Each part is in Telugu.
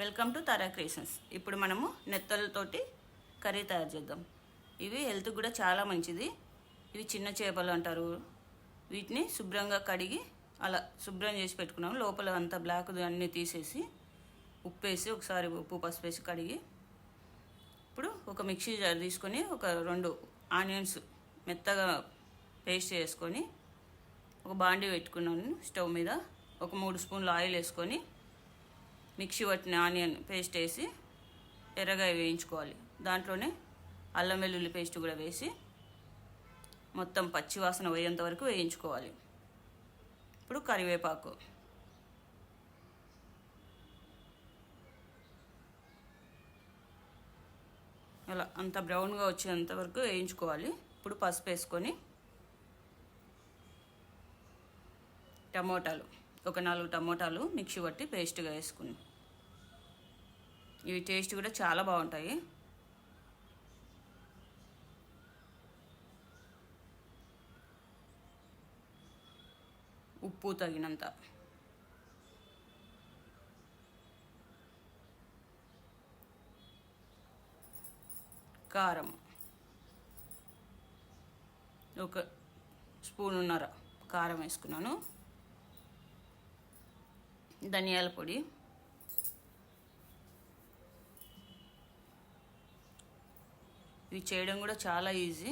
Welcome to Tara creations. ఇప్పుడు మనము నెత్తలతోటి కర్రీ తయారు చేద్దాం. ఇవి హెల్త్ కూడా చాలా మంచిది. ఇవి చిన్న చేపలు అంటారు. వీటిని శుభ్రంగా కడిగి అలా శుభ్రం చేసి పెట్టుకున్నాము. లోపల అంతా బ్లాక్ అన్నీ తీసేసి ఉప్పు వేసి ఒకసారి ఉప్పు పసుపు వేసి కడిగి ఇప్పుడు ఒక మిక్సీ జార్ తీసుకొని ఒక 2 ఆనియన్స్ మెత్తగా పేస్ట్ చేసుకొని ఒక బాండీ పెట్టుకున్నాను. స్టవ్ మీద ఒక 3 స్పూన్లు ఆయిల్ వేసుకొని మిక్సీ పట్టిన ఆనియన్ పేస్ట్ వేసి ఎర్రగా వేయించుకోవాలి. దాంట్లోనే అల్లం వెల్లుల్లి పేస్ట్ కూడా వేసి మొత్తం పచ్చి వాసన పోయేంత వరకు వేయించుకోవాలి. ఇప్పుడు కరివేపాకు, అలా అంత బ్రౌన్గా వచ్చేంత వరకు వేయించుకోవాలి. ఇప్పుడు పసుపు వేసుకొని టమోటాలు ఒక 4 టమోటాలు మిక్సీ పట్టి పేస్ట్గా వేసుకుని, ఇవి టేస్ట్ కూడా చాలా బాగుంటాయి. ఉప్పు తగినంత, కారం ఒక 1.5 స్పూన్ కారం వేసుకున్నాను. ధనియాల పొడి, ఇవి చేయడం కూడా చాలా ఈజీ,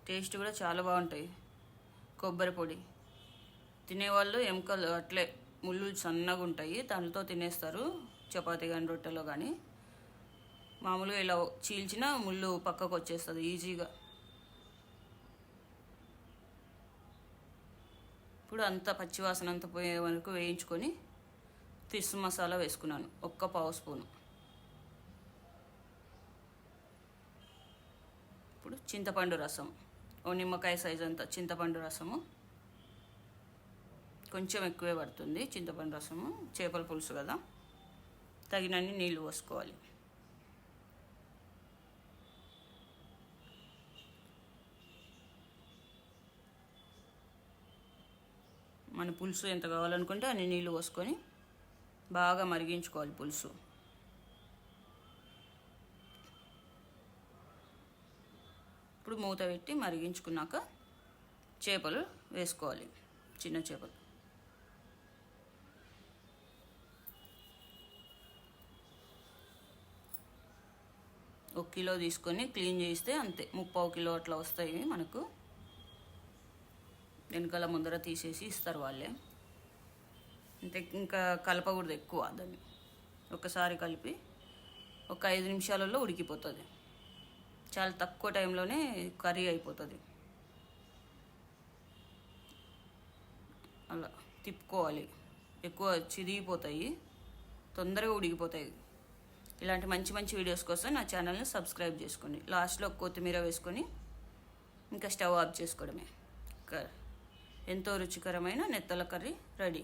టేస్ట్ కూడా చాలా బాగుంటాయి. కొబ్బరి పొడి, తినేవాళ్ళు ఎముకలు అట్లే ముళ్ళు సన్నగా ఉంటాయి, దానితో తినేస్తారు చపాతీ కానీ రొట్టెలో కానీ. మామూలుగా ఇలా చీల్చిన ముళ్ళు పక్కకు వచ్చేస్తుంది ఈజీగా. ఇప్పుడు అంతా పచ్చివాసన అంతా పోయే వరకు వేయించుకొని ఫిష్ మసాలా వేసుకున్నాను ఒక 1/2 స్పూను. ఇప్పుడు చింతపండు రసం, ఓ నిమ్మకాయ సైజ్ అంతా చింతపండు రసము, కొంచెం ఎక్కువే పడుతుంది చింతపండు రసము, చేపల పులుసు కదా, తగినన్ని నీళ్ళు పోసుకోవాలి. మన పులుసు ఎంత కావాలనుకుంటే అన్ని నీళ్ళు పోసుకొని బాగా మరిగించుకోవాలి పులుసు. ఇప్పుడు మూత పెట్టి మరిగించుకున్నాక చేపలు వేసుకోవాలి. చిన్న చేపలు 1 కిలో తీసుకొని క్లీన్ చేస్తే అంతే 3/4 కిలో అట్లా వస్తాయి మనకు. వెనకాల ముందర తీసేసి ఇస్తారు వాళ్ళే. అంతే, ఇంకా కలపకూడదు ఎక్కువ. దాన్ని ఒకసారి కలిపి ఒక 5 నిమిషాలలో ఉడికిపోతుంది. చాలా తక్కువ టైంలోనే కర్రీ అయిపోతుంది. అలా తిప్పుకోవాలి, ఎక్కువ చిరిగిపోతాయి, తొందరగా ఉడికిపోతాయి. ఇలాంటి మంచి మంచి వీడియోస్ కోసం నా ఛానల్ని సబ్స్క్రైబ్ చేసుకోండి. లాస్ట్లో కొత్తిమీర వేసుకొని ఇంకా స్టవ్ ఆఫ్ చేసుకోవడమే. ఎంతో రుచికరమైన నెత్తల కర్రీ రెడీ.